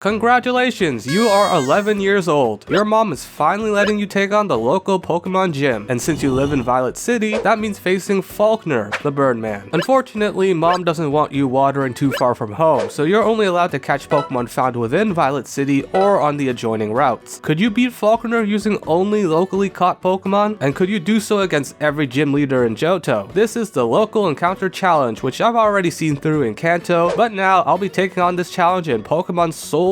Congratulations, you are 11 years old. Your mom is finally letting you take on the local Pokemon gym, and since you live in Violet City, that means facing Falkner, the Birdman. Unfortunately, mom doesn't want you wandering too far from home, so you're only allowed to catch Pokemon found within Violet City or on the adjoining routes. Could you beat Falkner using only locally caught Pokemon? And could you do so against every gym leader in Johto? This is the local encounter challenge, which I've already seen through in Kanto, but now I'll be taking on this challenge in Pokemon SoulSilver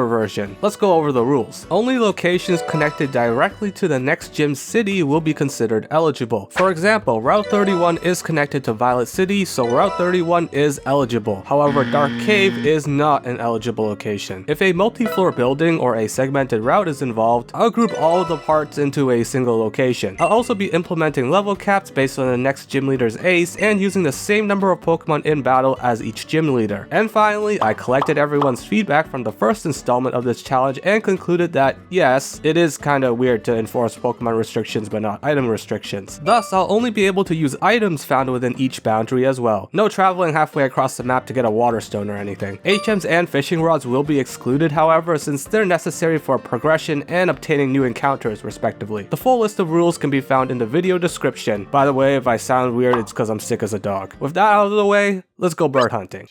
version. Let's go over the rules. Only locations connected directly to the next gym city will be considered eligible. For example, Route 31 is connected to Violet City, so Route 31 is eligible. However, Dark Cave is not an eligible location. If a multi-floor building or a segmented route is involved, I'll group all of the parts into a single location. I'll also be implementing level caps based on the next gym leader's ace and using the same number of Pokemon in battle as each gym leader. And finally, I collected everyone's feedback from the first installment of this challenge and concluded that yes, it is kinda weird to enforce Pokemon restrictions but not item restrictions. Thus, I'll only be able to use items found within each boundary as well. No traveling halfway across the map to get a water stone or anything. HMs and fishing rods will be excluded, however, since they're necessary for progression and obtaining new encounters respectively. The full list of rules can be found in the video description. By the way, if I sound weird, it's because I'm sick as a dog. With that out of the way, let's go bird hunting.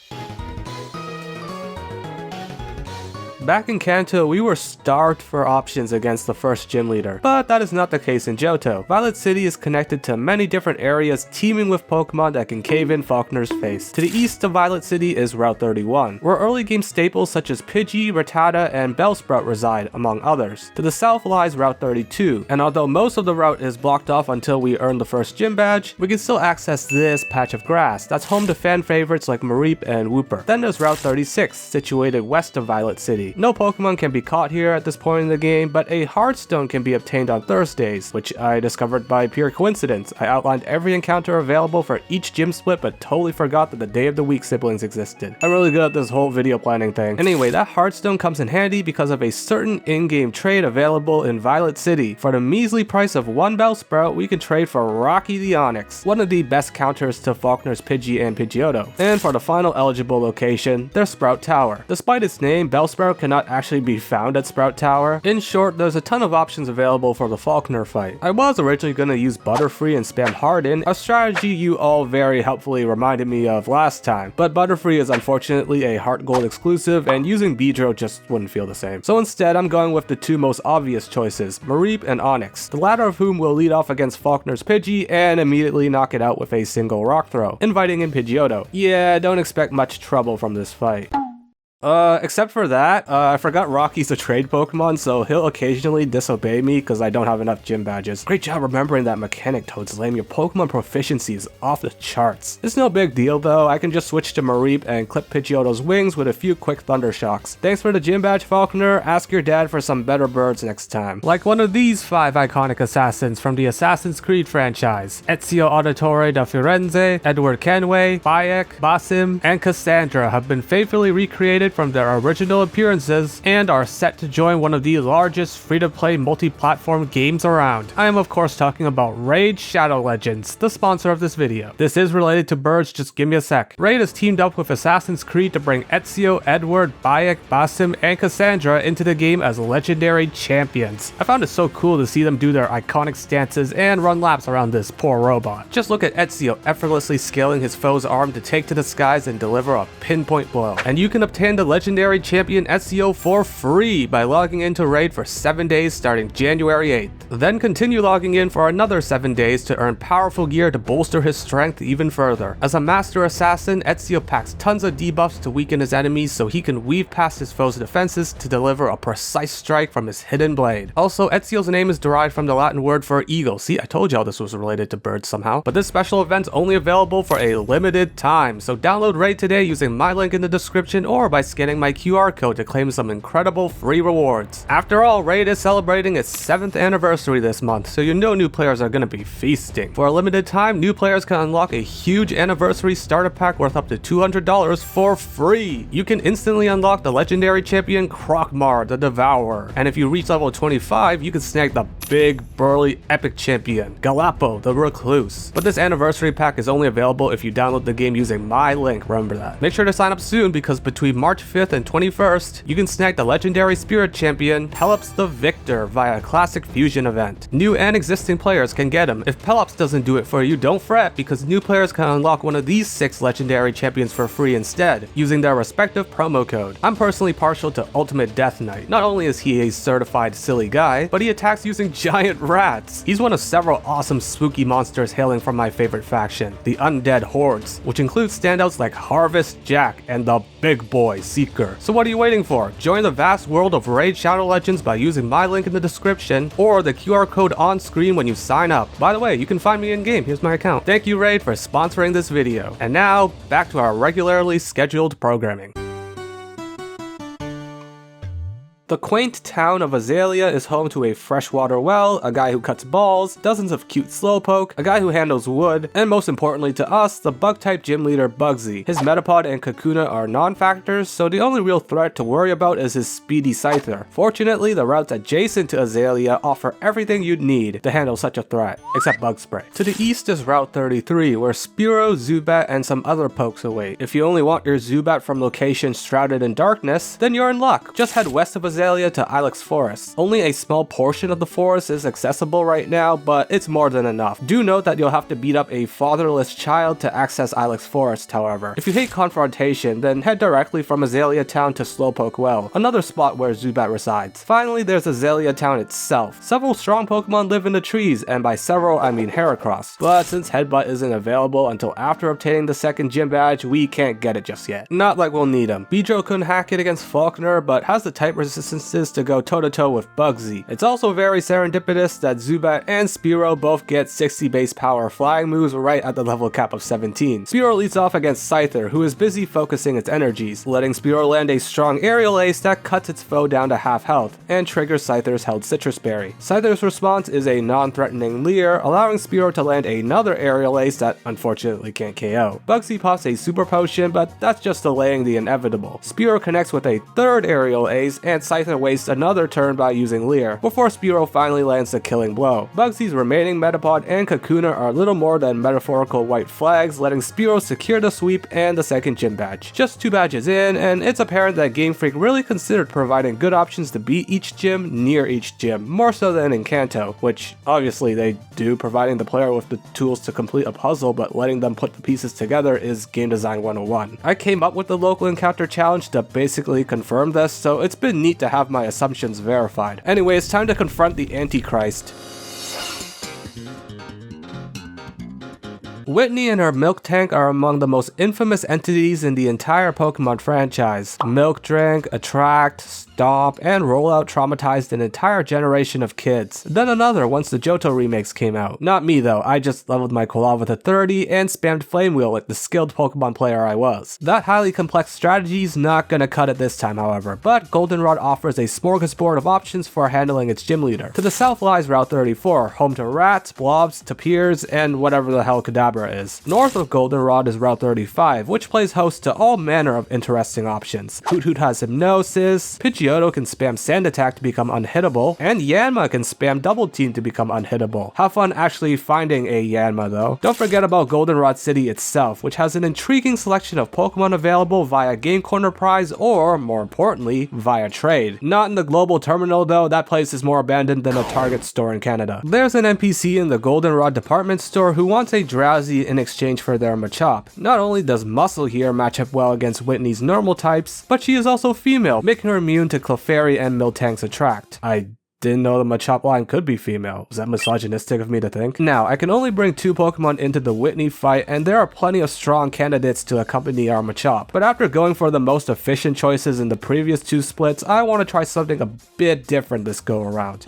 Back in Kanto, we were starved for options against the first gym leader, but that is not the case in Johto. Violet City is connected to many different areas teeming with Pokemon that can cave in Falkner's face. To the east of Violet City is Route 31, where early game staples such as Pidgey, Rattata, and Bellsprout reside, among others. To the south lies Route 32, and although most of the route is blocked off until we earn the first gym badge, we can still access this patch of grass that's home to fan favorites like Mareep and Wooper. Then there's Route 36, situated west of Violet City. No Pokemon can be caught here at this point in the game, but a Heartstone can be obtained on Thursdays, which I discovered by pure coincidence. I outlined every encounter available for each gym split, but totally forgot that the day of the week siblings existed. I'm really good at this whole video planning thing. Anyway, that Heartstone comes in handy because of a certain in-game trade available in Violet City. For the measly price of one Bellsprout, we can trade for Rocky the Onix, one of the best counters to Falkner's Pidgey and Pidgeotto. And for the final eligible location, there's Sprout Tower. Despite its name, Bellsprout cannot actually be found at Sprout Tower. In short, there's a ton of options available for the Falkner fight. I was originally going to use Butterfree and spam Harden, a strategy you all very helpfully reminded me of last time, but Butterfree is unfortunately a HeartGold exclusive and using Beedrill just wouldn't feel the same. So instead, I'm going with the two most obvious choices, Mareep and Onix, the latter of whom will lead off against Falkner's Pidgey and immediately knock it out with a single rock throw, inviting in Pidgeotto. Yeah, don't expect much trouble from this fight. Except for that, I forgot Rocky's a trade Pokemon, so he'll occasionally disobey me because I don't have enough gym badges. Great job remembering that mechanic, Toad's lame. Your Pokemon proficiency is off the charts. It's no big deal though, I can just switch to Mareep and clip Pidgeotto's wings with a few quick thunder shocks. Thanks for the gym badge, Falkner. Ask your dad for some better birds next time. Like one of these 5 iconic assassins from the Assassin's Creed franchise. Ezio Auditore da Firenze, Edward Kenway, Bayek, Basim, and Cassandra have been faithfully recreated from their original appearances and are set to join one of the largest free-to-play multi-platform games around. I am of course talking about Raid Shadow Legends, the sponsor of this video. This is related to birds, just give me a sec. Raid has teamed up with Assassin's Creed to bring Ezio, Edward, Bayek, Basim, and Cassandra into the game as legendary champions. I found it so cool to see them do their iconic stances and run laps around this poor robot. Just look at Ezio effortlessly scaling his foe's arm to take to the skies and deliver a pinpoint blow. And you can obtain the legendary champion Ezio for free by logging into Raid for 7 days starting January 8th. Then continue logging in for another 7 days to earn powerful gear to bolster his strength even further. As a master assassin, Ezio packs tons of debuffs to weaken his enemies so he can weave past his foe's defenses to deliver a precise strike from his hidden blade. Also, Ezio's name is derived from the Latin word for eagle. See, I told y'all this was related to birds somehow. But this special event's only available for a limited time, so download Raid today using my link in the description or by scanning my QR code to claim some incredible free rewards. After all, Raid is celebrating its 7th anniversary this month, so you know new players are gonna be feasting. For a limited time, new players can unlock a huge anniversary starter pack worth up to $200 for free. You can instantly unlock the legendary champion Crockmar the Devourer, and if you reach level 25, you can snag the big, burly, epic champion, Galapo the Recluse. But this anniversary pack is only available if you download the game using my link, remember that. Make sure to sign up soon because between March 5th and 21st, you can snag the legendary spirit champion, Pelops the Victor, via a classic fusion event. New and existing players can get him. If Pelops doesn't do it for you, don't fret because new players can unlock one of these 6 legendary champions for free instead, using their respective promo code. I'm personally partial to Ultimate Death Knight. Not only is he a certified silly guy, but he attacks using giant rats. He's one of several awesome spooky monsters hailing from my favorite faction, the Undead Hordes, which includes standouts like Harvest Jack and the big boy Seeker. So what are you waiting for? Join the vast world of Raid Shadow Legends by using my link in the description or the QR code on screen when you sign up. By the way, you can find me in game. Here's my account. Thank you, Raid, for sponsoring this video. And now, back to our regularly scheduled programming. The quaint town of Azalea is home to a freshwater well, a guy who cuts balls, dozens of cute slowpoke, a guy who handles wood, and most importantly to us, the bug-type gym leader Bugsy. His Metapod and Kakuna are non-factors, so the only real threat to worry about is his speedy Scyther. Fortunately, the routes adjacent to Azalea offer everything you'd need to handle such a threat, except bug spray. To the east is Route 33, where Spearow, Zubat, and some other pokes await. If you only want your Zubat from locations shrouded in darkness, then you're in luck. Just head west of Azalea to Ilex Forest. Only a small portion of the forest is accessible right now, but it's more than enough. Do note that you'll have to beat up a fatherless child to access Ilex Forest, however. If you hate confrontation, then head directly from Azalea Town to Slowpoke Well, another spot where Zubat resides. Finally, there's Azalea Town itself. Several strong Pokemon live in the trees, and by several, I mean Heracross. But since Headbutt isn't available until after obtaining the second gym badge, we can't get it just yet. Not like we'll need him. Beedrill couldn't hack it against Falkner, but has the type resistances to go toe-to-toe with Bugsy. It's also very serendipitous that Zubat and Spearow both get 60 base power flying moves right at the level cap of 17. Spearow leads off against Scyther, who is busy focusing its energies, letting Spearow land a strong aerial ace that cuts its foe down to half health, and triggers Scyther's held Citrus Berry. Scyther's response is a non-threatening leer, allowing Spearow to land another aerial ace that unfortunately can't KO. Bugsy pops a super potion, but that's just delaying the inevitable. Spearow connects with a third aerial ace, and Scyther wastes another turn by using Leer, before Spearow finally lands the killing blow. Bugsy's remaining Metapod and Kakuna are little more than metaphorical white flags, letting Spearow secure the sweep and the second gym badge. Just 2 badges in, and it's apparent that Game Freak really considered providing good options to beat each gym near each gym, more so than in Kanto, which obviously they do, providing the player with the tools to complete a puzzle, but letting them put the pieces together is game design 101. I came up with the local encounter challenge to basically confirm this, so it's been neat to have my assumptions verified. Anyway, it's time to confront the Antichrist. Whitney and her milk tank are among the most infamous entities in the entire Pokemon franchise. Milk Drink, Attract, Stomp, and Rollout traumatized an entire generation of kids. Then another once the Johto remakes came out. Not me though, I just leveled my Quilava to 30 and spammed Flame Wheel like the skilled Pokemon player I was. That highly complex strategy's not gonna cut it this time however, but Goldenrod offers a smorgasbord of options for handling its gym leader. To the south lies Route 34, home to rats, blobs, tapirs, and whatever the hell Kadabra is. North of Goldenrod is Route 35, which plays host to all manner of interesting options. Hoot Hoot has Hypnosis, Pidgeotto can spam Sand Attack to become unhittable, and Yanma can spam Double Team to become unhittable. Have fun actually finding a Yanma though. Don't forget about Goldenrod City itself, which has an intriguing selection of Pokemon available via Game Corner Prize or, more importantly, via trade. Not in the global terminal though, that place is more abandoned than a Target store in Canada. There's an NPC in the Goldenrod department store who wants a Drowsy in exchange for their Machop. Not only does Muscle here match up well against Whitney's normal types, but she is also female, making her immune to Clefairy and Miltank's Attract. I didn't know the Machop line could be female. Was that misogynistic of me to think? Now, I can only bring 2 Pokemon into the Whitney fight, and there are plenty of strong candidates to accompany our Machop. But after going for the most efficient choices in the previous 2 splits, I want to try something a bit different this go around.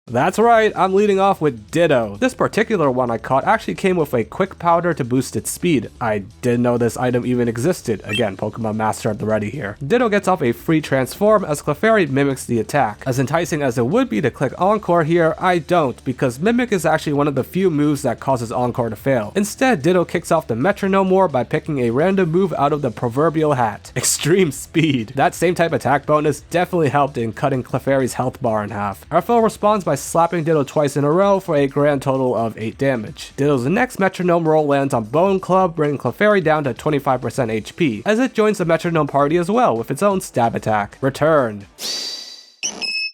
That's right, I'm leading off with Ditto. This particular one I caught actually came with a quick powder to boost its speed. I didn't know this item even existed. Again, Pokemon Master at the ready here. Ditto gets off a free transform as Clefairy mimics the attack. As enticing as it would be to click Encore here, I don't, because Mimic is actually one of the few moves that causes Encore to fail. Instead, Ditto kicks off the Metronome War by picking a random move out of the proverbial hat. Extreme Speed. That same type attack bonus definitely helped in cutting Clefairy's health bar in half. Our foe responds by slapping Ditto twice in a row for a grand total of 8 damage. Ditto's next Metronome roll lands on Bone Club, bringing Clefairy down to 25% HP, as it joins the Metronome party as well with its own stab attack. Return.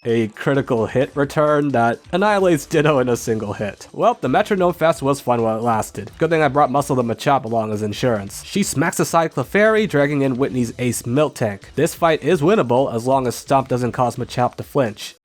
A critical hit return that annihilates Ditto in a single hit. Well, the Metronome Fest was fun while it lasted. Good thing I brought Muscle the Machop along as insurance. She smacks aside Clefairy, dragging in Whitney's Ace Miltank. This fight is winnable as long as Stomp doesn't cause Machop to flinch.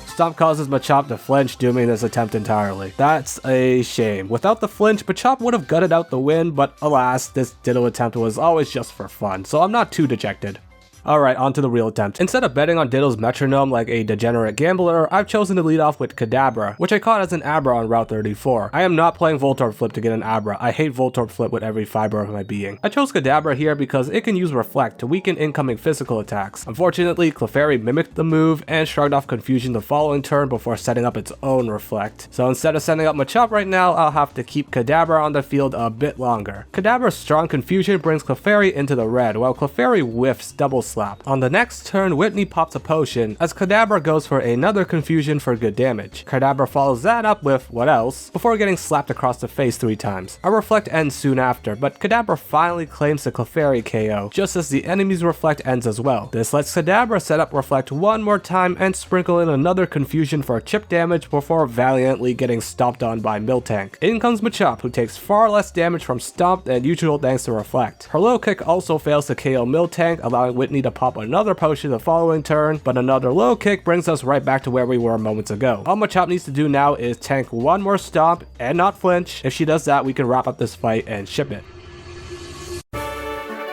Stomp causes Machop to flinch, dooming this attempt entirely. That's a shame. Without the flinch, Machop would have gutted out the win, but alas, this Ditto attempt was always just for fun, so I'm not too dejected. Alright, on to the real attempt. Instead of betting on Ditto's Metronome like a degenerate gambler, I've chosen to lead off with Kadabra, which I caught as an Abra on Route 34. I am not playing Voltorb Flip to get an Abra. I hate Voltorb Flip with every fiber of my being. I chose Kadabra here because it can use Reflect to weaken incoming physical attacks. Unfortunately, Clefairy mimicked the move and shrugged off Confusion the following turn before setting up its own Reflect. So instead of sending up Machop right now, I'll have to keep Kadabra on the field a bit longer. Kadabra's strong Confusion brings Clefairy into the red, while Clefairy whiffs Double Slap. On the next turn, Whitney pops a potion, as Kadabra goes for another Confusion for good damage. Kadabra follows that up with what else, before getting slapped across the face 3 times. A Reflect ends soon after, but Kadabra finally claims the Clefairy KO, just as the enemy's Reflect ends as well. This lets Kadabra set up Reflect one more time and sprinkle in another Confusion for chip damage before valiantly getting stomped on by Miltank. In comes Machop, who takes far less damage from Stomp than usual thanks to Reflect. Her low kick also fails to KO Miltank, allowing Whitney to pop another potion the following turn, but another low kick brings us right back to where we were moments ago. All Machop needs to do now is tank one more Stomp and not flinch. If she does that, we can wrap up this fight and ship it.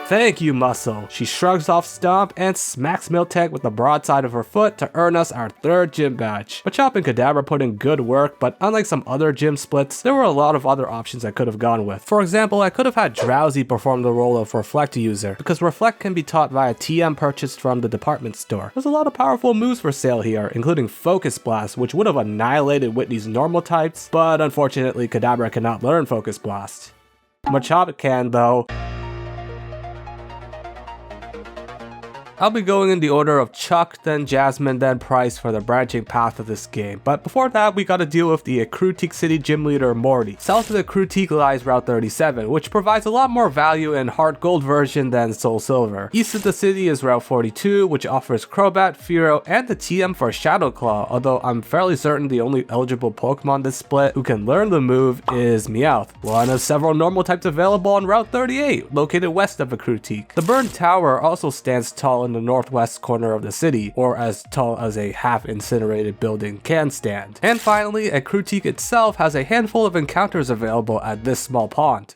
Thank you, Muscle. She shrugs off Stomp and smacks Miltank with the broadside of her foot to earn us our 3rd gym badge. Machop and Kadabra put in good work, but unlike some other gym splits, there were a lot of other options I could have gone with. For example, I could have had Drowsy perform the role of Reflect user, because Reflect can be taught via TM purchased from the department store. There's a lot of powerful moves for sale here, including Focus Blast, which would have annihilated Whitney's normal types, but unfortunately Kadabra cannot learn Focus Blast. Machop can though. I'll be going in the order of Chuck, then Jasmine, then Pryce for the branching path of this game. But before that, we gotta deal with the Akrutik City gym leader Morty. South of the Akrutik lies Route 37, which provides a lot more value in HeartGold version than SoulSilver. East of the city is Route 42, which offers Crobat, Fearow, and the TM for Shadow Claw, although I'm fairly certain the only eligible Pokemon this split who can learn the move is Meowth, one of several normal types available on Route 38, located west of Akrutik. The Burned Tower also stands tall in the northwest corner of the city, or as tall as a half-incinerated building can stand. And finally, Akrutik itself has a handful of encounters available at this small pond.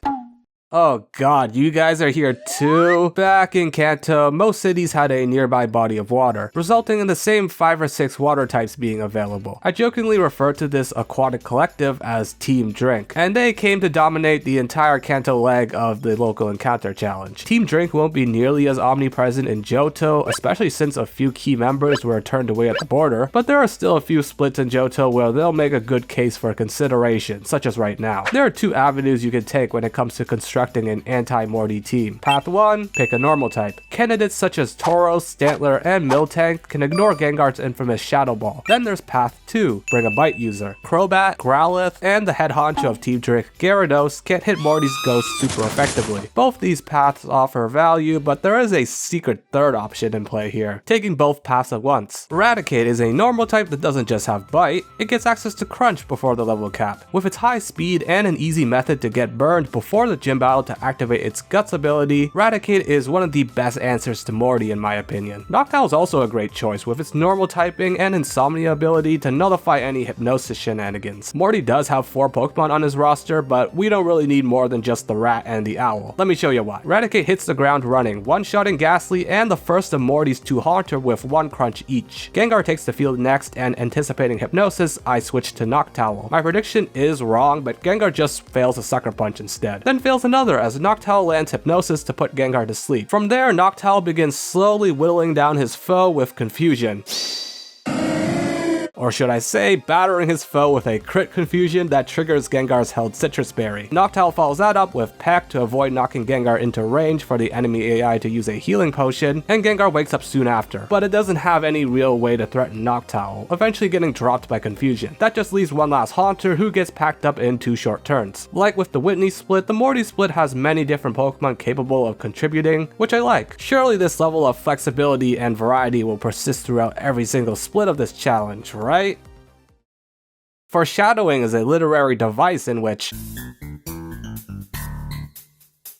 Oh god, you guys are here too? Back in Kanto, most cities had a nearby body of water, resulting in the same 5 or 6 water types being available. I jokingly refer to this aquatic collective as Team Drink, and they came to dominate the entire Kanto leg of the local encounter challenge. Team Drink won't be nearly as omnipresent in Johto, especially since a few key members were turned away at the border, but there are still a few splits in Johto where they'll make a good case for consideration, such as right now. There are 2 avenues you can take when it comes to constructing an anti-Morty team. Path 1, pick a normal type. Candidates such as Tauros, Stantler, and Miltank can ignore Gengar's infamous Shadow Ball. Then there's Path 2, bring a Bite user. Crobat, Growlithe, and the head honcho of Team Drink, Gyarados, can't hit Morty's Ghost super effectively. Both these paths offer value, but there is a secret 3rd option in play here, taking both paths at once. Eradicate is a normal type that doesn't just have Bite, it gets access to Crunch before the level cap. With its high speed and an easy method to get burned before the gym battle to activate its Guts ability, Raticate is one of the best answers to Morty in my opinion. Noctowl is also a great choice with its normal typing and Insomnia ability to nullify any hypnosis shenanigans. Morty does have 4 Pokemon on his roster, but we don't really need more than just the rat and the owl. Let me show you why. Raticate hits the ground running, one-shotting Ghastly and the first of Morty's 2 Haunter with 1 crunch each. Gengar takes the field next, and anticipating hypnosis, I switch to Noctowl. My prediction is wrong, but Gengar just fails a Sucker Punch instead. Then fails another as Noctowl lands hypnosis to put Gengar to sleep. From there, Noctowl begins slowly whittling down his foe with confusion. Or should I say, battering his foe with a crit confusion that triggers Gengar's held Citrus Berry. Noctowl follows that up with Peck to avoid knocking Gengar into range for the enemy AI to use a healing potion, and Gengar wakes up soon after. But it doesn't have any real way to threaten Noctowl, eventually getting dropped by confusion. That just leaves one last Haunter who gets packed up in 2 short turns. Like with the Whitney split, the Morty split has many different Pokemon capable of contributing, which I like. Surely this level of flexibility and variety will persist throughout every single split of this challenge, right? Foreshadowing is a literary device in which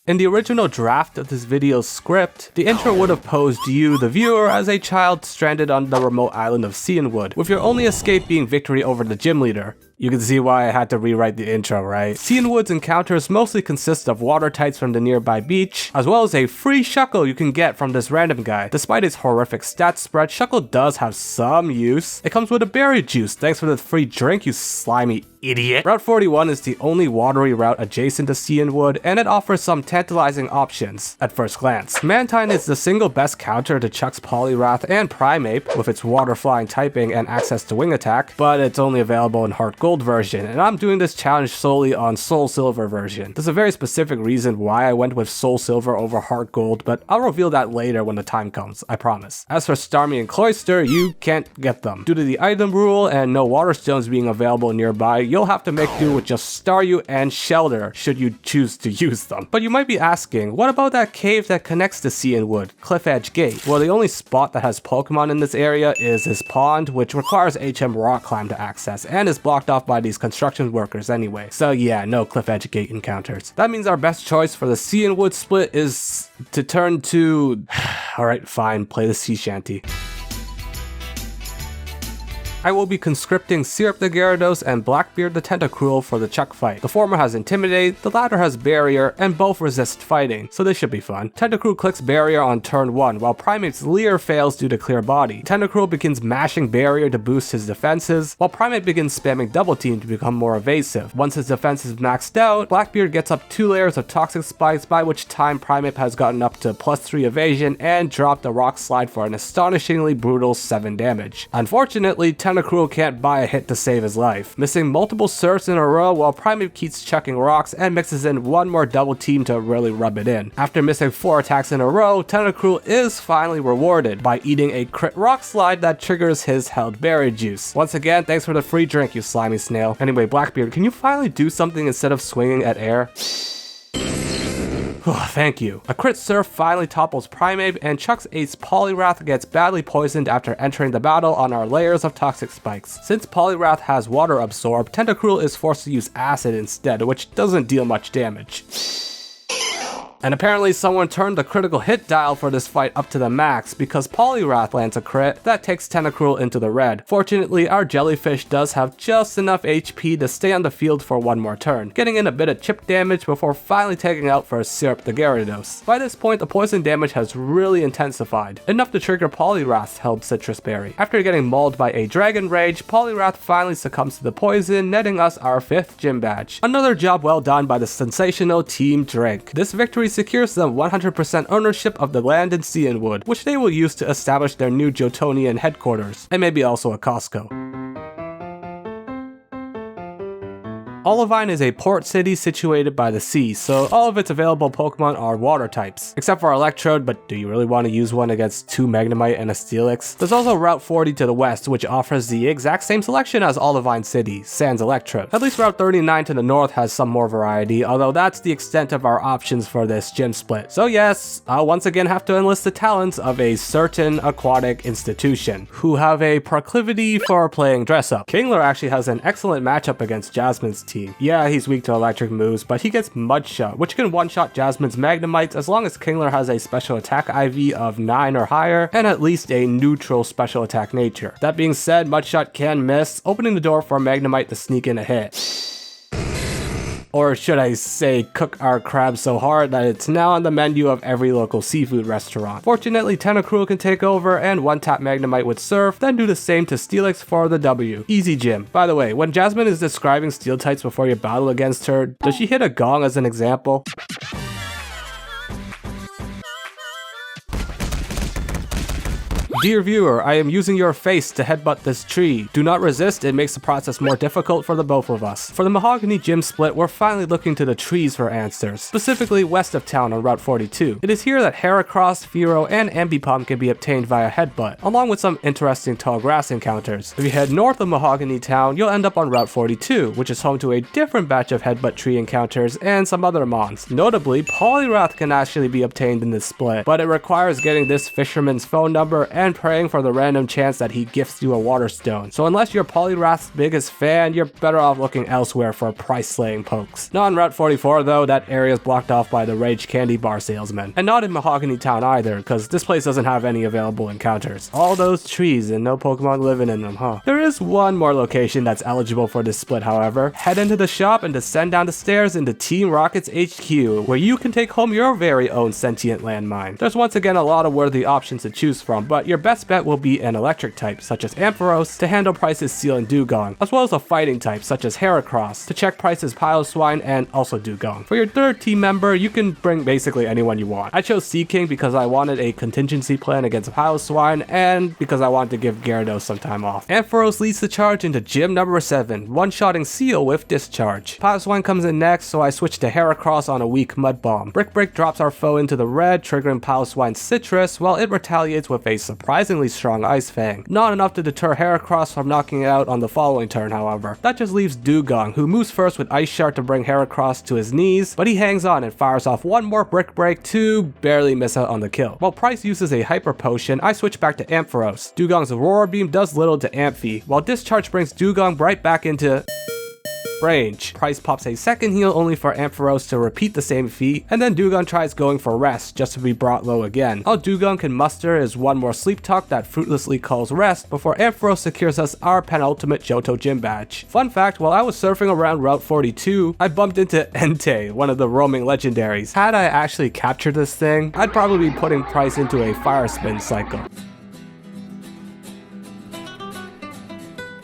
in the original draft of this video's script, the intro would have posed you, the viewer, as a child stranded on the remote island of Cianwood, with your only escape being victory over the gym leader. You can see why I had to rewrite the intro, right? Cianwood's encounters mostly consist of water types from the nearby beach, as well as a free Shuckle you can get from this random guy. Despite its horrific stats spread, Shuckle does have some use. It comes with a berry juice, thanks for the free drink, you slimy idiot. Route 41 is the only watery route adjacent to Cianwood, and it offers some tantalizing options at first glance. Mantine is the single best counter to Chuck's Poliwrath and Primeape, with its water flying typing and access to wing attack, but it's only available in HeartGold version, and I'm doing this challenge solely on SoulSilver version. There's a very specific reason why I went with SoulSilver over HeartGold, but I'll reveal that later when the time comes, I promise. As for Starmie and Cloyster, you can't get them. Due to the item rule and no water stones being available nearby, you'll have to make do with just Staryu and Shelter should you choose to use them. But you might be asking, what about that cave that connects to Cianwood, Cliff Edge Gate? Well, the only spot that has Pokemon in this area is this pond, which requires HM Rock Climb to access, and is blocked off by these construction workers anyway. So yeah, no Cliff Edge Gate encounters. That means our best choice for the Cianwood split is to turn to... Alright, fine, play the sea shanty. I will be conscripting Syrup the Gyarados and Blackbeard the Tentacruel for the Chuck fight. The former has Intimidate, the latter has Barrier, and both resist fighting, so this should be fun. Tentacruel clicks Barrier on turn 1, while Primate's Leer fails due to Clear Body. Tentacruel begins mashing Barrier to boost his defenses, while Primate begins spamming Double Team to become more evasive. Once his defense is maxed out, Blackbeard gets up 2 layers of Toxic Spikes, by which time Primate has gotten up to +3 evasion and dropped a Rock Slide for an astonishingly brutal 7 damage. Unfortunately, Tentacruel can't buy a hit to save his life, missing multiple surfs in a row while Primate keeps chucking rocks and mixes in one more Double Team to really rub it in. After missing 4 attacks in a row, Tentacruel is finally rewarded by eating a crit Rock Slide that triggers his held berry juice. Once again, thanks for the free drink, you slimy snail. Anyway, Blackbeard, can you finally do something instead of swinging at air? Thank you. A crit surf finally topples Primeape, and Chuck's ace Poliwrath gets badly poisoned after entering the battle on our layers of Toxic Spikes. Since Poliwrath has Water Absorb, Tentacruel is forced to use Acid instead, which doesn't deal much damage. And apparently someone turned the critical hit dial for this fight up to the max, because Poliwrath lands a crit that takes Tentacruel into the red. Fortunately, our jellyfish does have just enough HP to stay on the field for one more turn, getting in a bit of chip damage before finally taking out for Syrup the Gyarados. By this point, the poison damage has really intensified, enough to trigger Poliwrath's held Citrus Berry. After getting mauled by a Dragon Rage, Poliwrath finally succumbs to the poison, netting us our 5th gym badge. Another job well done by the sensational Team Drink. This victory secures them 100% ownership of the land in Cianwood, which they will use to establish their new Jotonian headquarters, and maybe also a Costco. Olivine is a port city situated by the sea, so all of its available Pokemon are water types, except for Electrode, but do you really want to use one against 2 Magnemite and a Steelix? There's also Route 40 to the west, which offers the exact same selection as Olivine City, sans Electrode. At least Route 39 to the north has some more variety, although that's the extent of our options for this gym split. So yes, I'll once again have to enlist the talents of a certain aquatic institution, who have a proclivity for playing dress up. Kingler actually has an excellent matchup against Jasmine's team, team. Yeah, he's weak to electric moves, but he gets Mudshot, which can one-shot Jasmine's Magnemites as long as Kingler has a special attack IV of 9 or higher, and at least a neutral special attack nature. That being said, Mudshot can miss, opening the door for Magnemite to sneak in a hit. Or should I say, cook our crab so hard that it's now on the menu of every local seafood restaurant. Fortunately, Tentacruel can take over and one-tap Magnemite with Surf, then do the same to Steelix for the W. Easy gym. By the way, when Jasmine is describing steel types before you battle against her, does she hit a gong as an example? Dear viewer, I am using your face to headbutt this tree. Do not resist, it makes the process more difficult for the both of us. For the Mahogany Gym split, we're finally looking to the trees for answers, specifically west of town on Route 42. It is here that Heracross, Fearow, and Ambipom can be obtained via headbutt, along with some interesting tall grass encounters. If you head north of Mahogany Town, you'll end up on Route 42, which is home to a different batch of headbutt tree encounters and some other mons. Notably, Poliwrath can actually be obtained in this split, but it requires getting this fisherman's phone number and praying for the random chance that he gifts you a water stone. So unless you're Poliwrath's biggest fan, you're better off looking elsewhere for Pryce slaying pokes. Not on Route 44 though, that area is blocked off by the Rage Candy Bar salesman. And not in Mahogany Town either, because this place doesn't have any available encounters. All those trees and no Pokemon living in them, huh? There is one more location that's eligible for this split, however. Head into the shop and descend down the stairs into Team Rocket's HQ, where you can take home your very own sentient landmine. There's once again a lot of worthy options to choose from, but your best bet will be an electric type, such as Ampharos, to handle Pryce's Seal and Dugong, as well as a fighting type, such as Heracross, to check Pryce's Piloswine and also Dugong. For your third team member, you can bring basically anyone you want. I chose Sea King because I wanted a contingency plan against Piloswine, and because I wanted to give Gyarados some time off. Ampharos leads the charge into gym number 7, one-shotting Seal with Discharge. Piloswine comes in next, so I switch to Heracross on a weak Mud Bomb. Brick Break drops our foe into the red, triggering Piloswine's Citrus, while it retaliates with a surprisingly strong Ice Fang. Not enough to deter Heracross from knocking it out on the following turn, however. That just leaves Dugong, who moves first with Ice Shard to bring Heracross to his knees, but he hangs on and fires off one more Brick Break to barely miss out on the kill. While Pryce uses a Hyper Potion, I switch back to Ampharos. Dugong's Aurora Beam does little to Amphi, while Discharge brings Dugong right back into range. Pryce pops a second heal only for Ampharos to repeat the same feat, and then Dugong tries going for rest just to be brought low again. All Dugong can muster is one more sleep talk that fruitlessly calls rest before Ampharos secures us our penultimate Johto gym badge. Fun fact, while I was surfing around Route 42, I bumped into Entei, one of the roaming legendaries. Had I actually captured this thing, I'd probably be putting Pryce into a fire spin cycle.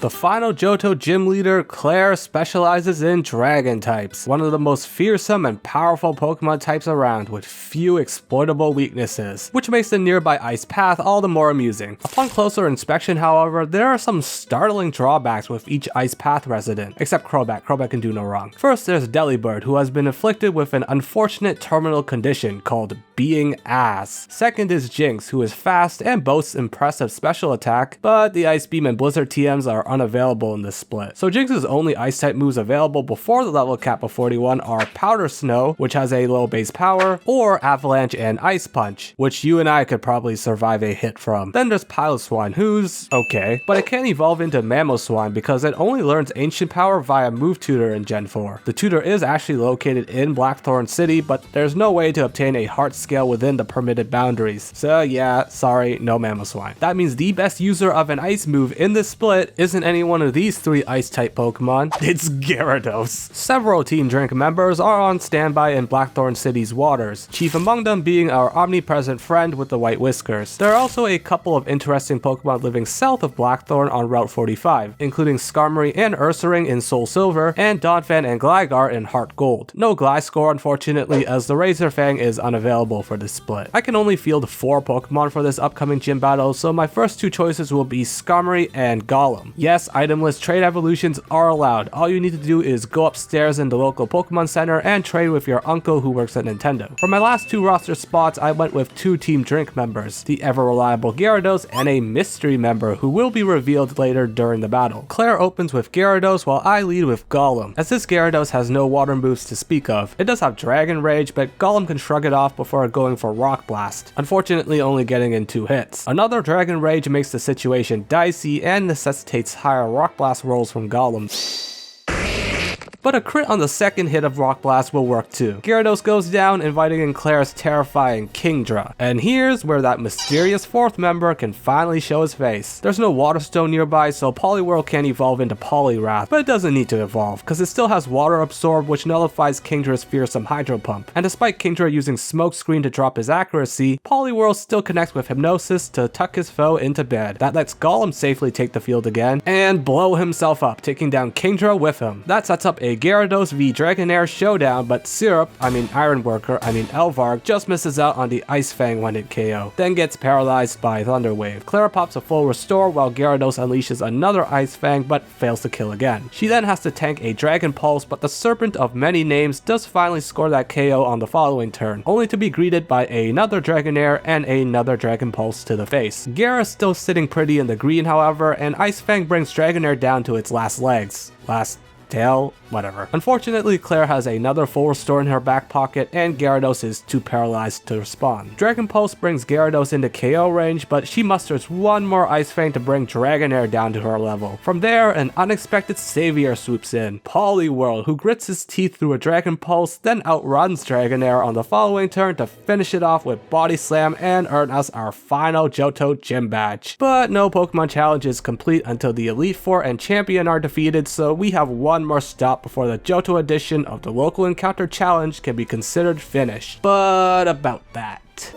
The final Johto gym leader, Clair, specializes in dragon types, one of the most fearsome and powerful Pokemon types around with few exploitable weaknesses, which makes the nearby ice path all the more amusing. Upon closer inspection, however, there are some startling drawbacks with each ice path resident, except Crobat. Crobat can do no wrong. First, there's Delibird, who has been afflicted with an unfortunate terminal condition called being ass. Second is Jinx, who is fast and boasts impressive special attack, but the Ice Beam and Blizzard TMs are unavailable in this split. So Jinx's only ice type moves available before the level cap of 41 are Powder Snow, which has a low base power, or Avalanche and Ice Punch, which you and I could probably survive a hit from. Then there's Piloswine, who's okay, but it can't evolve into Mamoswine because it only learns Ancient Power via Move Tutor in Gen 4. The tutor is actually located in Blackthorn City, but there's no way to obtain a heart scale within the permitted boundaries. So yeah, sorry, no Mamoswine. That means the best user of an ice move in this split isn't any one of these 3 ice type Pokemon, it's Gyarados. Several Team Drink members are on standby in Blackthorn City's waters, chief among them being our omnipresent friend with the white whiskers. There are also a couple of interesting Pokemon living south of Blackthorn on Route 45, including Skarmory and Ursaring in SoulSilver, and Donphan and Gligar in HeartGold. No Gliscor unfortunately, as the Razorfang is unavailable for this split. I can only field 4 Pokemon for this upcoming gym battle, so my first 2 choices will be Skarmory and Golem. Yes, itemless trade evolutions are allowed. All you need to do is go upstairs in the local Pokemon Center and trade with your uncle who works at Nintendo. For my last 2 roster spots, I went with 2 Team Drink members, the ever-reliable Gyarados and a mystery member who will be revealed later during the battle. Clair opens with Gyarados while I lead with Golem, as this Gyarados has no water moves to speak of. It does have Dragon Rage, but Golem can shrug it off before going for Rock Blast, unfortunately only getting in 2 hits. Another Dragon Rage makes the situation dicey and necessitates higher Rock Blast rolls from Golem. but a crit on the second hit of Rock Blast will work too. Gyarados goes down, inviting in Clair's terrifying Kingdra. And here's where that mysterious fourth member can finally show his face. There's no Water Stone nearby, so Poliwhirl can't evolve into Poliwrath, but it doesn't need to evolve, because it still has Water Absorb, which nullifies Kingdra's fearsome Hydro Pump. And despite Kingdra using Smoke Screen to drop his accuracy, Poliwhirl still connects with Hypnosis to tuck his foe into bed. That lets Golem safely take the field again, and blow himself up, taking down Kingdra with him. That sets up a Gyarados v Dragonair showdown, but Elvarg just misses out on the Ice Fang when it KO, then gets paralyzed by Thunder Wave. Clair pops a full restore while Gyarados unleashes another Ice Fang but fails to kill again. She then has to tank a Dragon Pulse, but the Serpent of Many Names does finally score that KO on the following turn, only to be greeted by another Dragonair and another Dragon Pulse to the face. Gyara's still sitting pretty in the green however, and Ice Fang brings Dragonair down to its last legs. Tail, whatever. Unfortunately, Clair has another full restore in her back pocket, and Gyarados is too paralyzed to respond. Dragon Pulse brings Gyarados into KO range, but she musters one more Ice Fang to bring Dragonair down to her level. From there, an unexpected savior swoops in, Poliwhirl, who grits his teeth through a Dragon Pulse, then outruns Dragonair on the following turn to finish it off with Body Slam and earn us our final Johto Gym Badge. But no Pokemon challenge is complete until the Elite Four and Champion are defeated, so we have one more stop before the Johto edition of the local encounter challenge can be considered finished. But about that.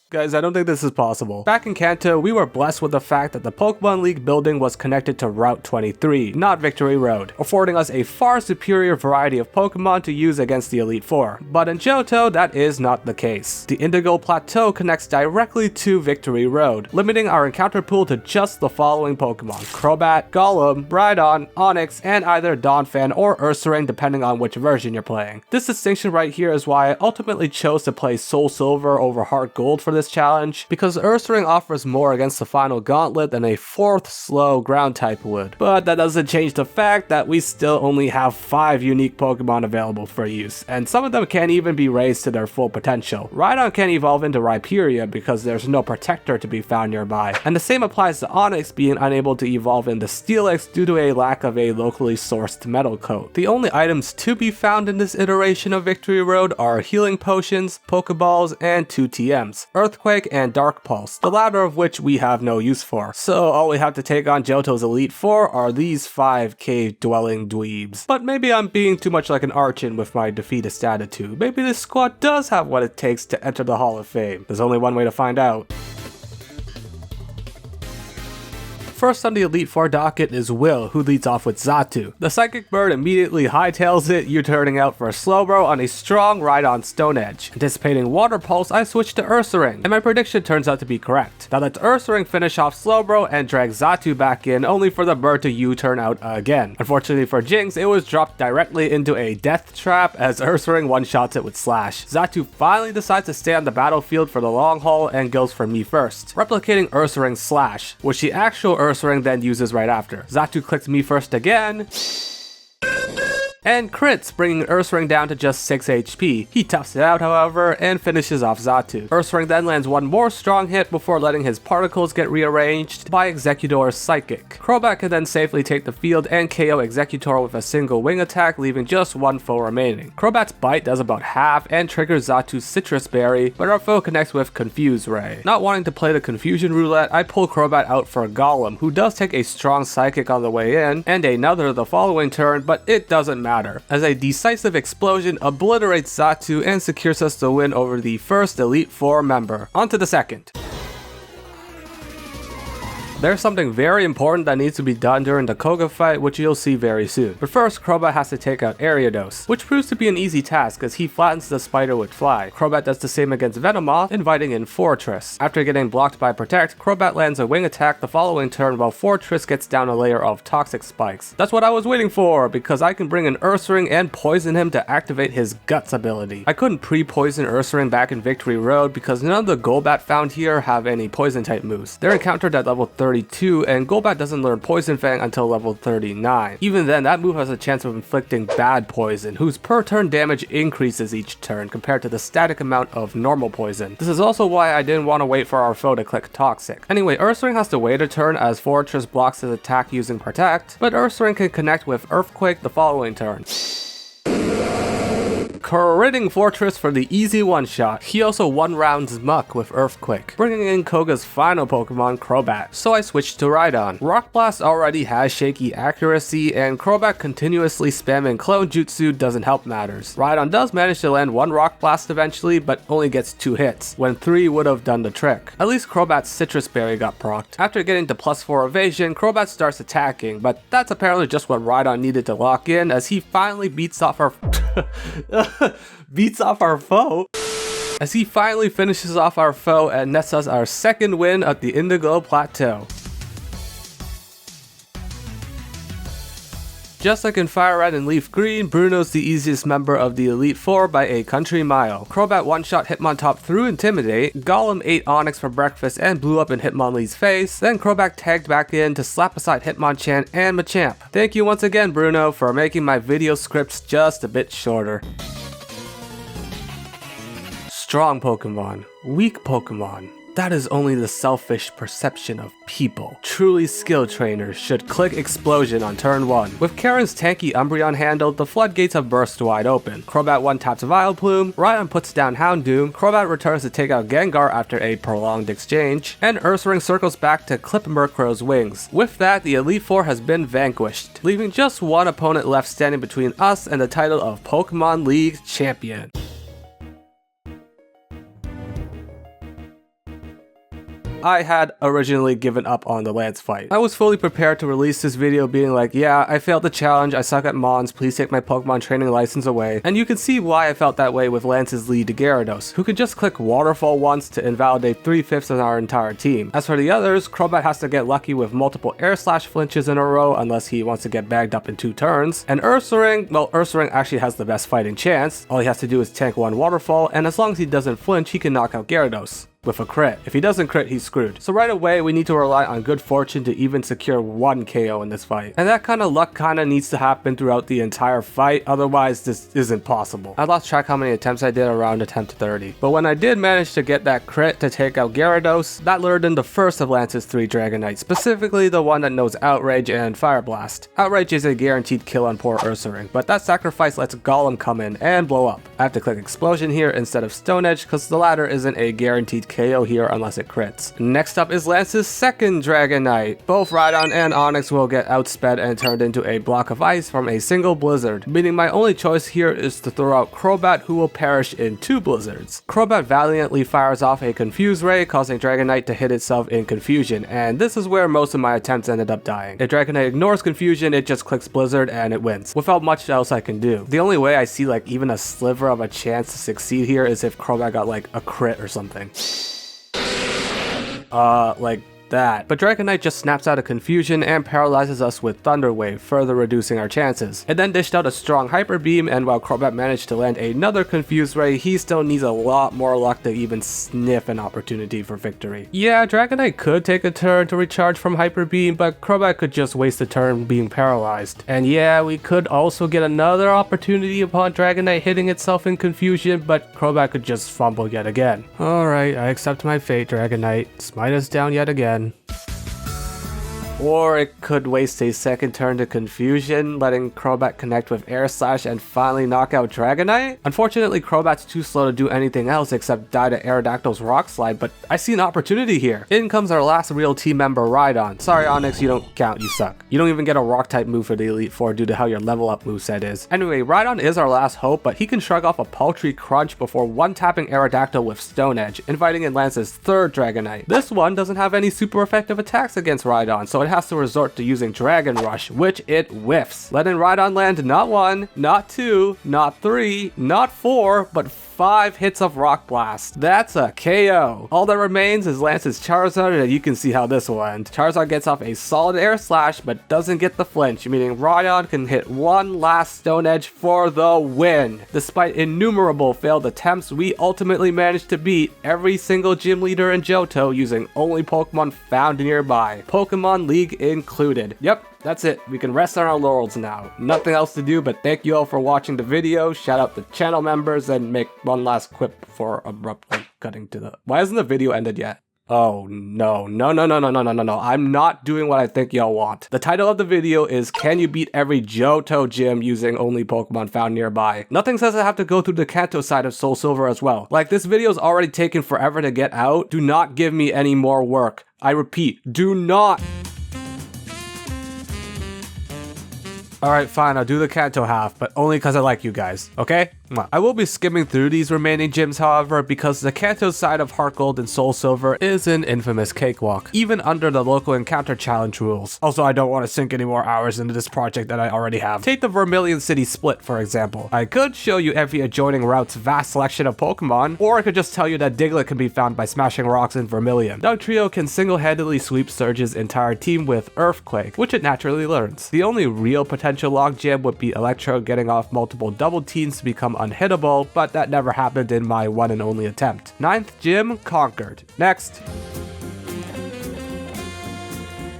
Guys, I don't think this is possible. Back in Kanto, we were blessed with the fact that the Pokemon League building was connected to Route 23, not Victory Road, affording us a far superior variety of Pokemon to use against the Elite Four. But in Johto, that is not the case. The Indigo Plateau connects directly to Victory Road, limiting our encounter pool to just the following Pokemon: Crobat, Golem, Rhydon, Onix, and either Donphan or Ursaring depending on which version you're playing. This distinction right here is why I ultimately chose to play SoulSilver over HeartGold for this challenge, because Ursaring offers more against the final gauntlet than a fourth slow ground type would. But that doesn't change the fact that we still only have 5 unique Pokemon available for use, and some of them can't even be raised to their full potential. Rhydon can't evolve into Rhyperior because there's no protector to be found nearby, and the same applies to Onix being unable to evolve into Steelix due to a lack of a locally sourced metal coat. The only items to be found in this iteration of Victory Road are healing potions, Pokeballs, and 2 TMs. Earthquake and Dark Pulse, the latter of which we have no use for. So all we have to take on Johto's Elite Four are these 5 cave-dwelling dweebs. But maybe I'm being too much like an Archon with my defeatist attitude. Maybe this squad does have what it takes to enter the Hall of Fame. There's only one way to find out. First on the Elite Four docket is Will, who leads off with Xatu. The Psychic Bird immediately hightails it, U-turning out for a Slowbro on a strong Rhydon Stone Edge. Anticipating Water Pulse, I switch to Ursaring, and my prediction turns out to be correct. That lets Ursaring finish off Slowbro and drag Xatu back in, only for the bird to U-turn out again. Unfortunately for Jinx, it was dropped directly into a death trap as Ursaring one-shots it with Slash. Xatu finally decides to stay on the battlefield for the long haul and goes for me first, replicating Ursaring's Slash, which the actual Ursaring then uses right after. Xatu clicks me first again, and crits, bringing Ursaring down to just 6 HP. He toughs it out, however, and finishes off Xatu. Ursaring then lands one more strong hit before letting his particles get rearranged by Exeggutor's Psychic. Crobat can then safely take the field and KO Exeggutor with a single wing attack, leaving just one foe remaining. Crobat's Bite does about half and triggers Xatu's Citrus Berry, but our foe connects with Confuse Ray. Not wanting to play the Confusion Roulette, I pull Crobat out for a Golem, who does take a strong Psychic on the way in, and another the following turn, but it doesn't matter, as a decisive explosion obliterates Xatu and secures us the win over the first Elite Four member. On to the second. There's something very important that needs to be done during the Koga fight, which you'll see very soon. But first, Crobat has to take out Ariados, which proves to be an easy task as he flattens the spider with Fly. Crobat does the same against Venomoth, inviting in Fortress. After getting blocked by Protect, Crobat lands a wing attack the following turn while Fortress gets down a layer of Toxic Spikes. That's what I was waiting for, because I can bring in Ursaring and poison him to activate his Guts ability. I couldn't pre-poison Ursaring back in Victory Road because none of the Golbat found here have any poison type moves. They're encountered at level 30 32, and Golbat doesn't learn Poison Fang until level 39. Even then, that move has a chance of inflicting bad poison, whose per turn damage increases each turn compared to the static amount of normal poison. This is also why I didn't want to wait for our foe to click Toxic. Anyway, Ursaring has to wait a turn as Fortress blocks his attack using Protect, but Ursaring can connect with Earthquake the following turn, critting Fortress for the easy one-shot. He also one-rounds Muck with Earthquake, bringing in Koga's final Pokemon, Crobat. So I switched to Rhydon. Rock Blast already has shaky accuracy, and Crobat continuously spamming Clone Jutsu doesn't help matters. Rhydon does manage to land one Rock Blast eventually, but only gets 2 hits, when 3 would have done the trick. At least Crobat's Citrus Berry got procced. After getting to +4 evasion, Crobat starts attacking, but that's apparently just what Rhydon needed to lock in, as he finally beats off our foe. As he finally finishes off our foe and nets us our second win at the Indigo Plateau. Just like in Fire Red and Leaf Green, Bruno's the easiest member of the Elite Four by a country mile. Crobat one-shot Hitmontop through Intimidate, Golem ate Onix for breakfast and blew up in Hitmonlee's face, then Crobat tagged back in to slap aside Hitmonchan and Machamp. Thank you once again, Bruno, for making my video scripts just a bit shorter. Strong Pokemon, weak Pokemon. That is only the selfish perception of people. Truly skilled trainers should click Explosion on turn 1. With Karen's tanky Umbreon handled, the floodgates have burst wide open. Crobat one-taps Vileplume, Rhydon puts down Houndoom, Crobat returns to take out Gengar after a prolonged exchange, and Ursaring circles back to clip Murkrow's wings. With that, the Elite Four has been vanquished, leaving just one opponent left standing between us and the title of Pokemon League Champion. I had originally given up on the Lance fight. I was fully prepared to release this video being like, yeah, I failed the challenge, I suck at Mons, please take my Pokemon training license away. And you can see why I felt that way with Lance's lead to Gyarados, who could just click Waterfall once to invalidate 3/5 of our entire team. As for the others, Crobat has to get lucky with multiple Air Slash flinches in a row unless he wants to get bagged up in 2 turns. And Ursaring, well, Ursaring actually has the best fighting chance. All he has to do is tank 1 Waterfall, and as long as he doesn't flinch, he can knock out Gyarados with a crit. If he doesn't crit, he's screwed. So right away, we need to rely on good fortune to even secure 1 KO in this fight. And that kind of luck kind of needs to happen throughout the entire fight, otherwise this isn't possible. I lost track how many attempts I did around attempt 30. But when I did manage to get that crit to take out Gyarados, that lured in the first of Lance's 3 Dragonites, specifically the one that knows Outrage and Fire Blast. Outrage is a guaranteed kill on poor Ursaring, but that sacrifice lets Golem come in and blow up. I have to click Explosion here instead of Stone Edge because the latter isn't a guaranteed KO here unless it crits. Next up is Lance's second Dragonite. Both Rhydon and Onix will get outsped and turned into a block of ice from a single blizzard, meaning my only choice here is to throw out Crobat, who will perish in 2 blizzards. Crobat valiantly fires off a Confuse Ray, causing Dragonite to hit itself in confusion, and this is where most of my attempts ended up dying. If Dragonite ignores confusion, it just clicks Blizzard and it wins, without much else I can do. The only way I see like even a sliver of a chance to succeed here is if Crobat got like a crit or something. Like that. But Dragonite just snaps out of confusion and paralyzes us with Thunder Wave, further reducing our chances. It then dished out a strong Hyper Beam, and while Crobat managed to land another Confuse Ray, he still needs a lot more luck to even sniff an opportunity for victory. Yeah, Dragonite could take a turn to recharge from Hyper Beam, but Crobat could just waste a turn being paralyzed. And yeah, we could also get another opportunity upon Dragonite hitting itself in confusion, but Crobat could just fumble yet again. Alright, I accept my fate, Dragonite. Smite us down yet again. Or it could waste a second turn to confusion, letting Crobat connect with Air Slash and finally knock out Dragonite. Unfortunately, Crobat's too slow to do anything else except die to Aerodactyl's Rock Slide, but I see an opportunity here. In comes our last real team member, Rhydon. Sorry Onix, you don't count, you suck. You don't even get a Rock type move for the Elite Four due to how your level up moveset is. Anyway, Rhydon is our last hope, but he can shrug off a paltry crunch before one-tapping Aerodactyl with Stone Edge, inviting in Lance's 3rd Dragonite. This one doesn't have any super effective attacks against Rhydon, so it has to resort to using Dragon Rush, which it whiffs, letting Rhydon land not 1, not 2, not 3, not 4, but 5 5 hits of Rock Blast. That's a KO. All that remains is Lance's Charizard, and you can see how this will end. Charizard gets off a solid air slash, but doesn't get the flinch, meaning Ryan can hit one last Stone Edge for the win. Despite innumerable failed attempts, we ultimately managed to beat every single gym leader in Johto using only Pokemon found nearby, Pokemon League included. Yep, that's it. We can rest on our laurels now. Nothing else to do, but thank you all for watching the video. Shout out the channel members and make one last quip before abruptly cutting to the... Why hasn't the video ended yet? Oh, no. I'm not doing what I think y'all want. The title of the video is, can you beat every Johto gym using only Pokemon found nearby? Nothing says I have to go through the Kanto side of SoulSilver as well. Like, this video's already taken forever to get out. Do not give me any more work. I repeat, do not. Alright, fine, I'll do the Kanto half, but only because I like you guys, okay? I will be skimming through these remaining gyms, however, because the Kanto side of HeartGold and SoulSilver is an infamous cakewalk, even under the local encounter challenge rules. Also, I don't want to sink any more hours into this project that I already have. Take the Vermilion City split, for example. I could show you every adjoining route's vast selection of Pokemon, or I could just tell you that Diglett can be found by smashing rocks in Vermilion. Dugtrio can single-handedly sweep Surge's entire team with Earthquake, which it naturally learns. The only real potential logjam would be Electro getting off multiple double teams to become unhittable, but that never happened in my one and only attempt. 9th gym conquered. Next.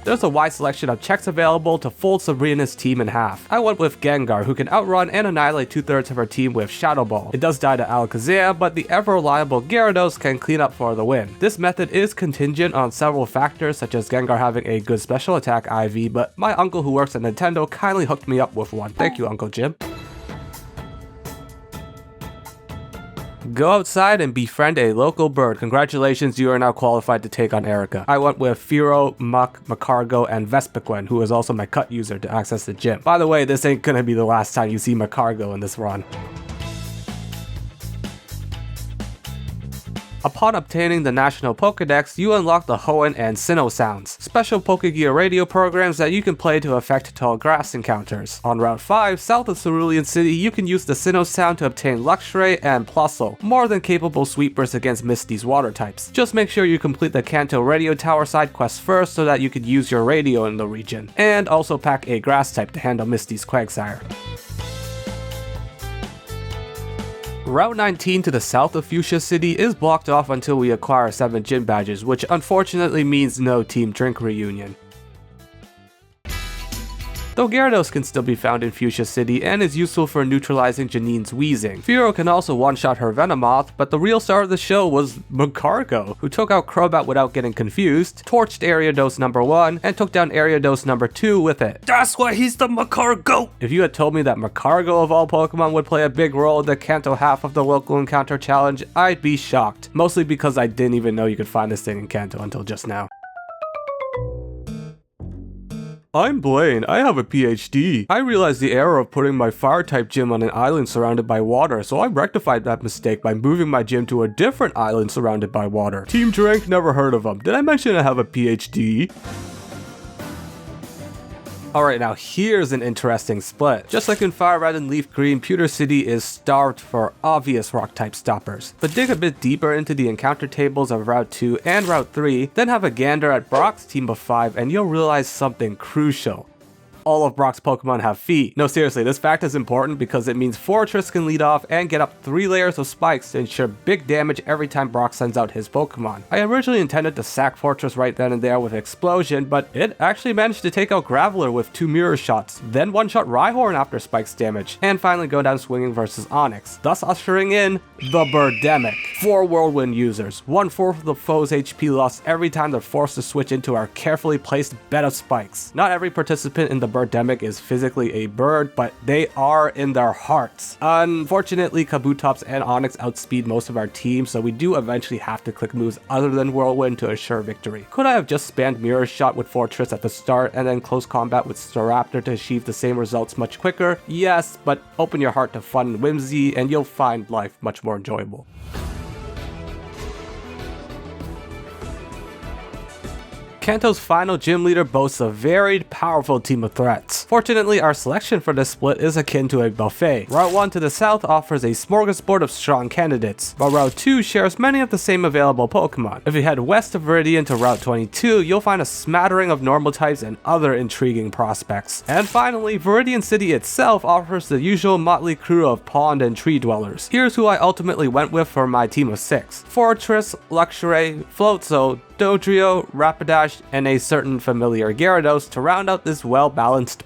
There's a wide selection of checks available to fold Sabrina's team in half. I went with Gengar, who can outrun and annihilate 2/3 of her team with Shadow Ball. It does die to Alakazam, but the ever-reliable Gyarados can clean up for the win. This method is contingent on several factors, such as Gengar having a good special attack IV, but my uncle who works at Nintendo kindly hooked me up with one. Thank you, Uncle Jim. Go outside and befriend a local bird. Congratulations, you are now qualified to take on Erika. I went with Firo, Muck, Macargo, and Vespiquen, who is also my cut user to access the gym. By the way, this ain't gonna be the last time you see Macargo in this run. Upon obtaining the National Pokédex, you unlock the Hoenn and Sinnoh sounds, special Pokégear radio programs that you can play to affect tall grass encounters. On Route 5, south of Cerulean City, you can use the Sinnoh sound to obtain Luxray and Plusle, more than capable sweepers against Misty's water types. Just make sure you complete the Kanto radio tower side quest first so that you can use your radio in the region, and also pack a grass type to handle Misty's Quagsire. Route 19 to the south of Fuchsia City is blocked off until we acquire 7 gym badges, which unfortunately means no team drink reunion. Though Gyarados can still be found in Fuchsia City and is useful for neutralizing Janine's wheezing. Firo can also one-shot her Venomoth, but the real star of the show was Macargo, who took out Crobat without getting confused, torched Ariados number 1, and took down Ariados number 2 with it. That's why he's the Macargo! If you had told me that Macargo of all Pokemon would play a big role in the Kanto half of the local encounter challenge, I'd be shocked. Mostly because I didn't even know you could find this thing in Kanto until just now. I'm Blaine, I have a PhD. I realized the error of putting my fire-type gym on an island surrounded by water, so I rectified that mistake by moving my gym to a different island surrounded by water. Team Drink, never heard of them. Did I mention I have a PhD? Alright, now here's an interesting split. Just like in Fire Red and Leaf Green, Pewter City is starved for obvious rock-type stoppers. But dig a bit deeper into the encounter tables of Route 2 and Route 3, then have a gander at Brock's team of 5, and you'll realize something crucial. All of Brock's Pokemon have feet. No, seriously, this fact is important because it means Fortress can lead off and get up 3 layers of spikes to ensure big damage every time Brock sends out his Pokemon. I originally intended to sack Fortress right then and there with Explosion, but it actually managed to take out Graveler with 2 mirror shots, then one-shot Rhyhorn after Spike's damage, and finally go down swinging versus Onix, thus ushering in the Birdemic. 4 Whirlwind users, 1/4 of the foe's HP lost every time they're forced to switch into our carefully placed bed of spikes. Not every participant in the Birdemic is physically a bird, but they are in their hearts. Unfortunately, Kabutops and Onix outspeed most of our team, so we do eventually have to click moves other than Whirlwind to assure victory. Could I have just spammed Mirror Shot with Fortress at the start and then close combat with Staraptor to achieve the same results much quicker? Yes, but open your heart to fun and whimsy and you'll find life much more enjoyable. Kanto's final gym leader boasts a varied, powerful team of threats. Gyarados. Fortunately, our selection for this split is akin to a buffet. Route 1 to the south offers a smorgasbord of strong candidates, but Route 2 shares many of the same available Pokemon. If you head west of Viridian to Route 22, you'll find a smattering of normal types and other intriguing prospects. And finally, Viridian City itself offers the usual motley crew of pond and tree dwellers. Here's who I ultimately went with for my team of 6. Fortress, Luxray, Floatzel, Dodrio, Rapidash, and a certain familiar Gyarados to round out this well-balanced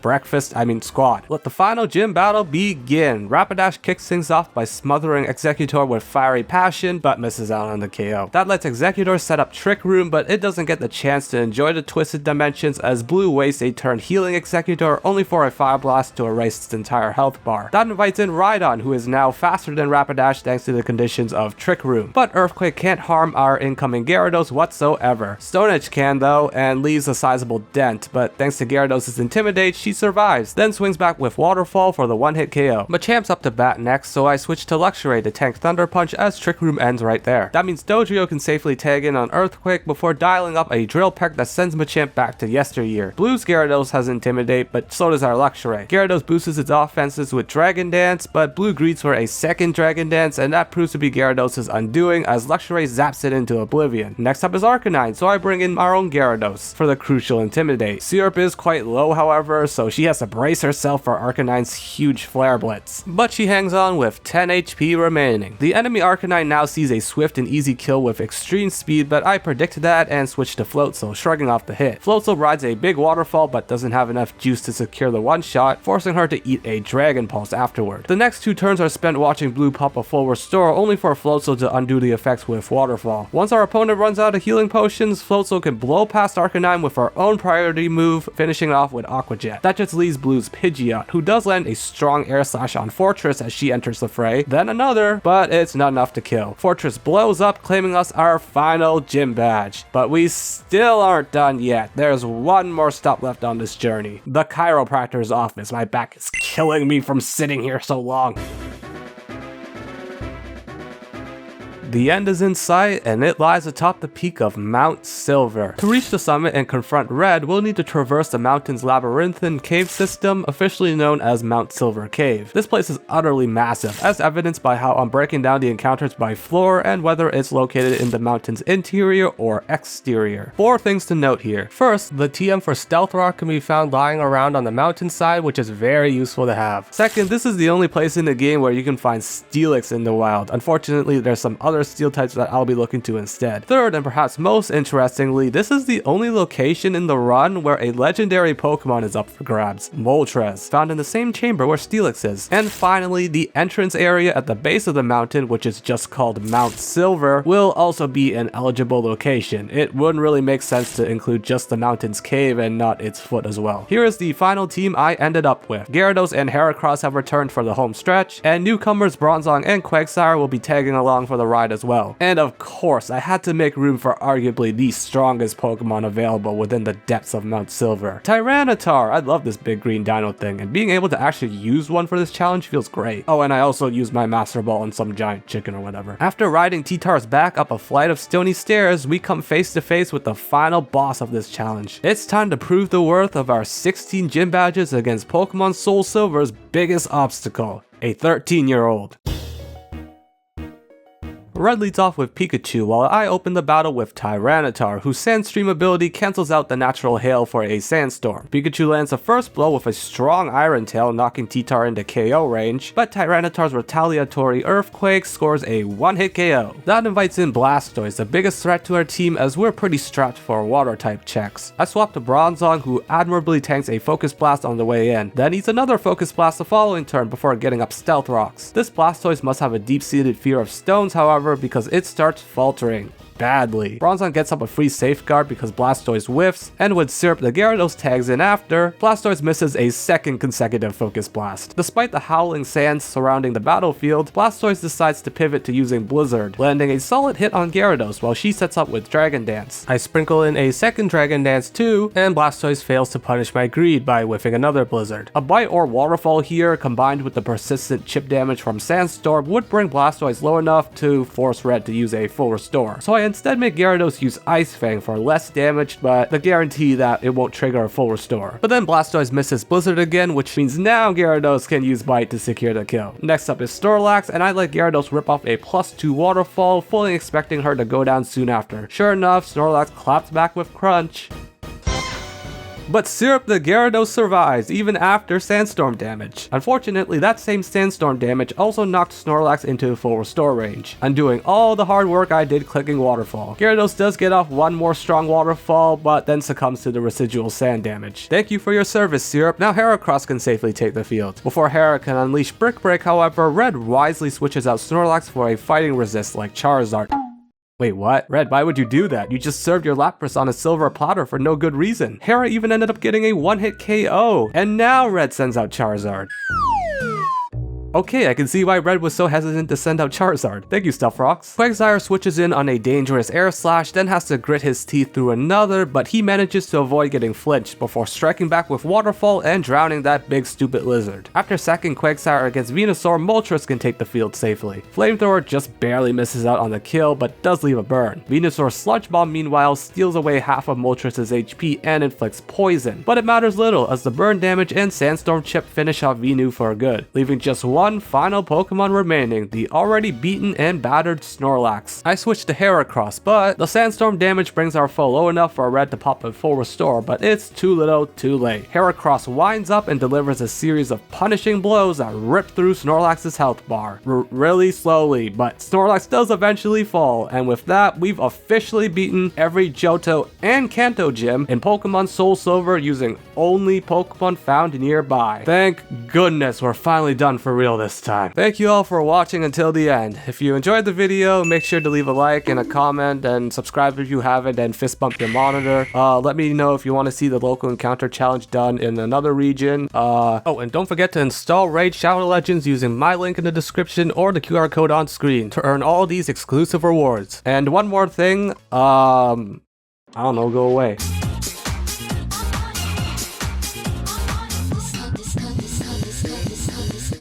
squad. Let the final gym battle begin. Rapidash kicks things off by smothering Executor with Fiery Passion, but misses out on the KO. That lets Executor set up Trick Room, but it doesn't get the chance to enjoy the twisted dimensions as Blue wastes a turn healing Executor only for a Fire Blast to erase its entire health bar. That invites in Rhydon, who is now faster than Rapidash thanks to the conditions of Trick Room. But Earthquake can't harm our incoming Gyarados whatsoever. Stone Edge can though, and leaves a sizable dent, but thanks to Gyarados' Intimidate, she survives, then swings back with Waterfall for the one-hit KO. Machamp's up to bat next, so I switch to Luxray to tank Thunder Punch as Trick Room ends right there. That means Dodrio can safely tag in on Earthquake before dialing up a Drill Peck that sends Machamp back to yesteryear. Blue's Gyarados has Intimidate, but so does our Luxray. Gyarados boosts its offenses with Dragon Dance, but Blue greets for a second Dragon Dance, and that proves to be Gyarados' undoing as Luxray zaps it into oblivion. Next up is Arcanine, so I bring in our own Gyarados for the crucial Intimidate. Syrup is quite low however, so she has to brace herself for Arcanine's huge Flare Blitz. But she hangs on with 10 HP remaining. The enemy Arcanine now sees a swift and easy kill with extreme speed, but I predicted that and switched to Floatzel, shrugging off the hit. Floatzel rides a big waterfall but doesn't have enough juice to secure the one-shot, forcing her to eat a Dragon Pulse afterward. The next 2 turns are spent watching Blue pop a full restore, only for Floatzel to undo the effects with Waterfall. Once our opponent runs out of healing potions, Floatzel can blow past Arcanine with her own priority move, finishing off with Aqua Jet. That just leaves Blue's Pidgeot, who does land a strong Air Slash on Fortress as she enters the fray, then another, but it's not enough to kill. Fortress blows up, claiming us our final gym badge. But we still aren't done yet. There's one more stop left on this journey. The chiropractor's office. My back is killing me from sitting here so long. The end is in sight, and it lies atop the peak of Mount Silver. To reach the summit and confront Red, we'll need to traverse the mountain's labyrinthine cave system, officially known as Mount Silver Cave. This place is utterly massive, as evidenced by how I'm breaking down the encounters by floor and whether it's located in the mountain's interior or exterior. 4 things to note here. First, the TM for Stealth Rock can be found lying around on the mountainside, which is very useful to have. Second, this is the only place in the game where you can find Steelix in the wild. Unfortunately, there's some other steel types that I'll be looking to instead. Third, and perhaps most interestingly, this is the only location in the run where a legendary Pokemon is up for grabs, Moltres, found in the same chamber where Steelix is. And finally, the entrance area at the base of the mountain, which is just called Mount Silver, will also be an eligible location. It wouldn't really make sense to include just the mountain's cave and not its foot as well. Here is the final team I ended up with. Gyarados and Heracross have returned for the home stretch, and newcomers Bronzong and Quagsire will be tagging along for the ride as well. And of course, I had to make room for arguably the strongest Pokemon available within the depths of Mount Silver. Tyranitar! I love this big green dino thing, and being able to actually use one for this challenge feels great. Oh, and I also used my Master Ball on some giant chicken or whatever. After riding T-Tar's back up a flight of stony stairs, we come face to face with the final boss of this challenge. It's time to prove the worth of our 16 gym badges against Pokemon SoulSilver's biggest obstacle, a 13-year-old. Red leads off with Pikachu, while I open the battle with Tyranitar, whose Sandstream ability cancels out the natural hail for a Sandstorm. Pikachu lands the first blow with a strong Iron Tail, knocking T-Tar into KO range, but Tyranitar's retaliatory Earthquake scores a one-hit KO. That invites in Blastoise, the biggest threat to our team as we're pretty strapped for Water-type checks. I swap to Bronzong, who admirably tanks a Focus Blast on the way in, then eats another Focus Blast the following turn before getting up Stealth Rocks. This Blastoise must have a deep-seated fear of stones, however, because it starts faltering badly. Bronzong gets up a free safeguard because Blastoise whiffs, and with Syrup the Gyarados tags in after, Blastoise misses a second consecutive Focus Blast. Despite the howling sands surrounding the battlefield, Blastoise decides to pivot to using Blizzard, landing a solid hit on Gyarados while she sets up with Dragon Dance. I sprinkle in a second Dragon Dance too, and Blastoise fails to punish my greed by whiffing another Blizzard. A Bite or Waterfall here, combined with the persistent chip damage from Sandstorm, would bring Blastoise low enough to force Red to use a full restore. So I instead make Gyarados use Ice Fang for less damage, but the guarantee that it won't trigger a full restore. But then Blastoise misses Blizzard again, which means now Gyarados can use Bite to secure the kill. Next up is Snorlax, and I let Gyarados rip off a +2 waterfall, fully expecting her to go down soon after. Sure enough, Snorlax claps back with Crunch. But Syrup the Gyarados survives even after Sandstorm damage. Unfortunately, that same Sandstorm damage also knocked Snorlax into full restore range, undoing all the hard work I did clicking Waterfall. Gyarados does get off one more strong Waterfall, but then succumbs to the residual sand damage. Thank you for your service, Syrup. Now Heracross can safely take the field. Before Hera can unleash Brick Break, however, Red wisely switches out Snorlax for a fighting resist like Charizard. Wait, what? Red, why would you do that? You just served your Lapras on a silver platter for no good reason. Hera even ended up getting a one-hit KO. And now Red sends out Charizard. Okay, I can see why Red was so hesitant to send out Charizard. Thank you, Stuffrocks. Quagsire switches in on a dangerous Air Slash, then has to grit his teeth through another, but he manages to avoid getting flinched before striking back with Waterfall and drowning that big stupid lizard. After sacking Quagsire against Venusaur, Moltres can take the field safely. Flamethrower just barely misses out on the kill, but does leave a burn. Venusaur's Sludge Bomb, meanwhile, steals away half of Moltres' HP and inflicts poison. But it matters little, as the burn damage and Sandstorm Chip finish off Venu for good, leaving just one final Pokemon remaining, the already beaten and battered Snorlax. I switched to Heracross, but the Sandstorm damage brings our foe low enough for Red to pop a full restore, but it's too little, too late. Heracross winds up and delivers a series of punishing blows that rip through Snorlax's health bar. Really slowly, but Snorlax does eventually fall, and with that, we've officially beaten every Johto and Kanto gym in Pokemon SoulSilver using only Pokemon found nearby. Thank goodness we're finally done for real this time. Thank you all for watching until the end. If you enjoyed the video, make sure to leave a like and a comment and subscribe if you haven't, and fist bump your monitor. Let me know if you want to see the local encounter challenge done in another region. Oh, and don't forget to install Raid Shadow Legends using my link in the description or the QR code on screen to earn all these exclusive rewards. And one more thing, I don't know, go away.